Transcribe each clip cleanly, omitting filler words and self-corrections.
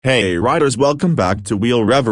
Hey riders, welcome back to Wheel Rev.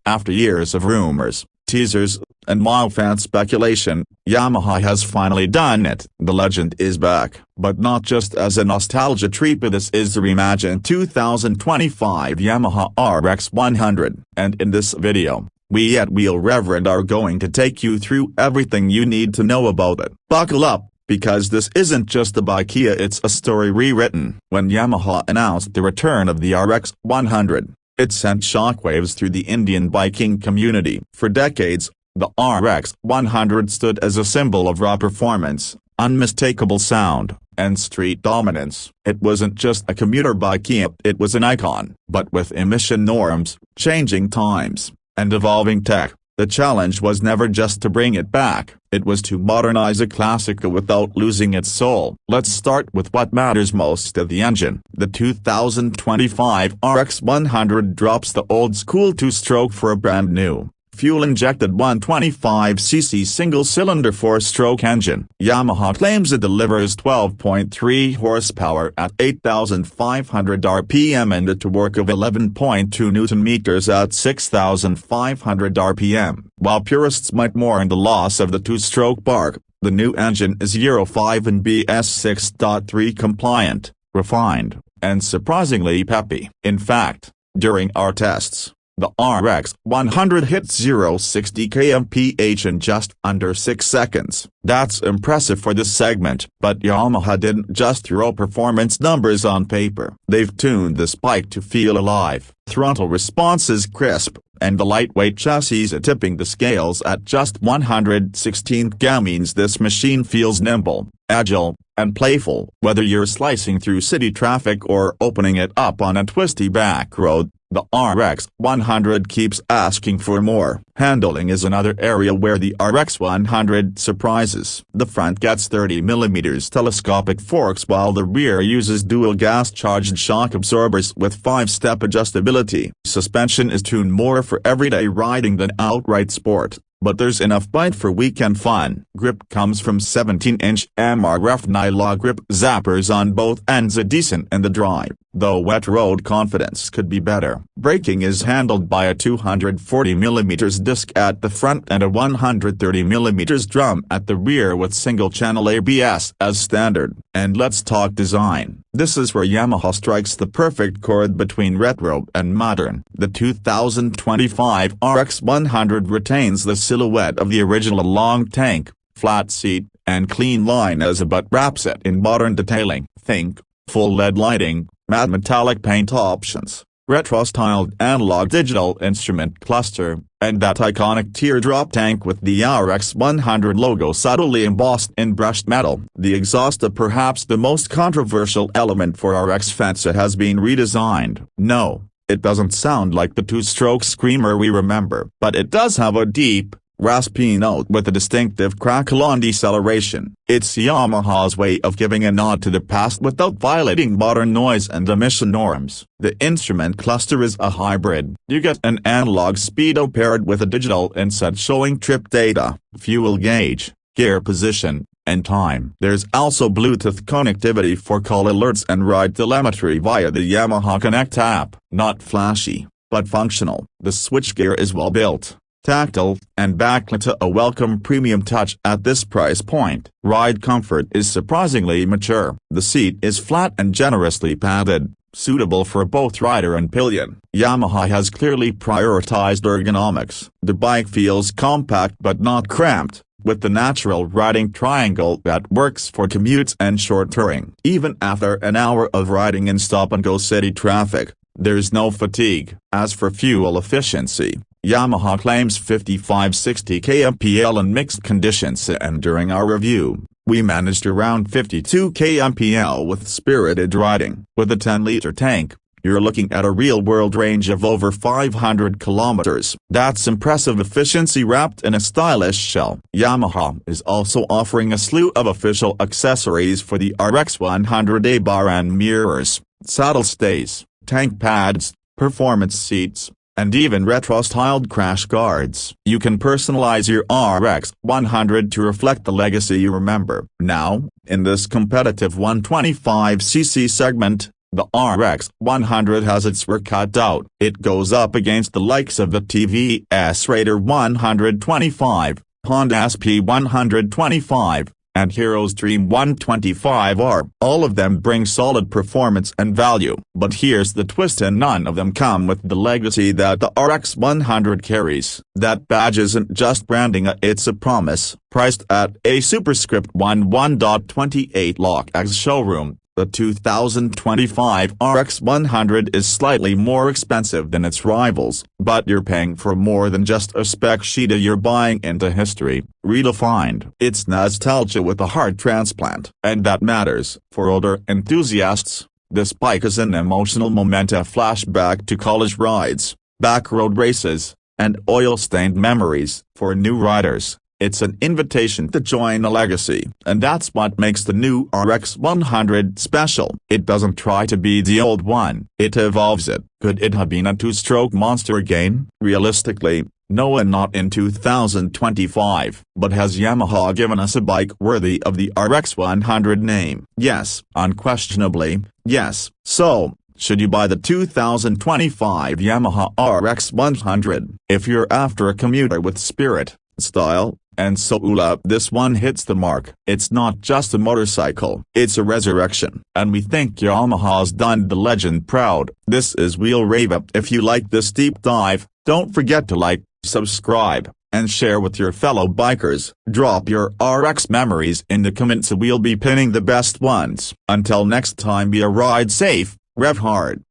After years of rumors, teasers, and mild fan speculation, Yamaha has finally done it. The legend is back, but not just as a nostalgia treat, but this is the reimagined 2025 Yamaha RX 100. And in this video, we at Wheel Rev are going to take you through everything you need to know about it. Buckle up, because this isn't just a bike, it's a story rewritten. When Yamaha announced the return of the RX 100, it sent shockwaves through the Indian biking community. For decades, the RX 100 stood as a symbol of raw performance, unmistakable sound, and street dominance. It wasn't just a commuter bike, it was an icon. But with emission norms, changing times, and evolving tech, the challenge was never just to bring it back, it was to modernize a classic without losing its soul. Let's start with what matters most: the engine. The 2025 RX 100 drops the old-school two-stroke for a brand-new, fuel-injected 125cc single-cylinder four-stroke engine. Yamaha claims it delivers 12.3 horsepower at 8,500 RPM and a torque of 11.2 Nm at 6,500 RPM. While purists might mourn the loss of the two-stroke bark, the new engine is Euro 5 and BS 6.3 compliant, refined, and surprisingly peppy. In fact, during our tests, the RX 100 hit 0-60 kmph in just under 6 seconds. That's impressive for this segment, but Yamaha didn't just throw performance numbers on paper. They've tuned this bike to feel alive. Throttle response is crisp, and the lightweight chassis is tipping the scales at just 116 kg means this machine feels nimble, agile, and playful. Whether you're slicing through city traffic or opening it up on a twisty back road, the RX 100 keeps asking for more. Handling is another area where the RX 100 surprises. The front gets 30mm telescopic forks, while the rear uses dual gas-charged shock absorbers with 5-step adjustability. Suspension is tuned more for everyday riding than outright sport, but there's enough bite for weekend fun. Grip comes from 17-inch MRF nylon grip zappers on both ends, a decent in the dry, though wet road confidence could be better. Braking is handled by a 240mm disc at the front and a 130mm drum at the rear with single-channel ABS as standard. And let's talk design. This is where Yamaha strikes the perfect chord between retro and modern. The 2025 RX 100 retains the silhouette of the original long tank, flat seat, and clean line as but wraps it in modern detailing. Think full LED lighting, matte metallic paint options, retro-styled analog digital instrument cluster, and that iconic teardrop tank with the RX 100 logo subtly embossed in brushed metal. The exhaust, perhaps the most controversial element for RX fans, has been redesigned. No, it doesn't sound like the two-stroke screamer we remember, but it does have a deep, raspy note with a distinctive crackle on deceleration. It's Yamaha's way of giving a nod to the past without violating modern noise and emission norms. The instrument cluster is a hybrid. You get an analog speedo paired with a digital inset showing trip data, fuel gauge, gear position, and time. There's also Bluetooth connectivity for call alerts and ride telemetry via the Yamaha Connect app. Not flashy, but functional. The switchgear is well built, tactile, and backlit, a welcome premium touch at this price point. Ride comfort is surprisingly mature. The seat is flat and generously padded, suitable for both rider and pillion. Yamaha has clearly prioritized ergonomics. The bike feels compact but not cramped, with the natural riding triangle that works for commutes and short touring. Even after an hour of riding in stop-and-go city traffic, there's no fatigue. As for fuel efficiency, Yamaha claims 55-60 kmpl in mixed conditions, and during our review, we managed around 52 kmpl with spirited riding. With a 10-liter tank, you're looking at a real-world range of over 500 kilometers. That's impressive efficiency wrapped in a stylish shell. Yamaha is also offering a slew of official accessories for the RX 100: A-bar and mirrors, saddle stays, tank pads, performance seats, and even retro-styled crash guards. You can personalize your RX 100 to reflect the legacy you remember. Now, in this competitive 125cc segment, The RX 100 has its work cut out. It goes up against the likes of the TVS Raider 125, Honda SP 125, and Hero Xtreme 125R. All of them bring solid performance and value. But here's the twist, and none of them come with the legacy that the RX 100 carries. That badge isn't just branding, it's a promise. Priced at a superscript 11.28 lakh showroom, the 2025 RX 100 is slightly more expensive than its rivals, but you're paying for more than just a spec sheet. You're buying into history, redefined. It's nostalgia with a heart transplant, and that matters. For older enthusiasts, this bike is an emotional memento, flashback to college rides, backroad races, and oil-stained memories. For new riders, it's an invitation to join a legacy, and that's what makes the new RX 100 special. It doesn't try to be the old one, it evolves it. Could it have been a two-stroke monster again? Realistically, no, and not in 2025. But has Yamaha given us a bike worthy of the RX 100 name? Yes, unquestionably, yes. So, should you buy the 2025 Yamaha RX 100? If you're after a commuter with spirit, style, and soul, this one hits the mark. It's not just a motorcycle, it's a resurrection. And we think Yamaha's done the legend proud. This is Wheel Rev. If you like this deep dive, don't forget to like, subscribe, and share with your fellow bikers. Drop your RX memories in the comments, we'll be pinning the best ones. Until next time, be a ride safe, rev hard.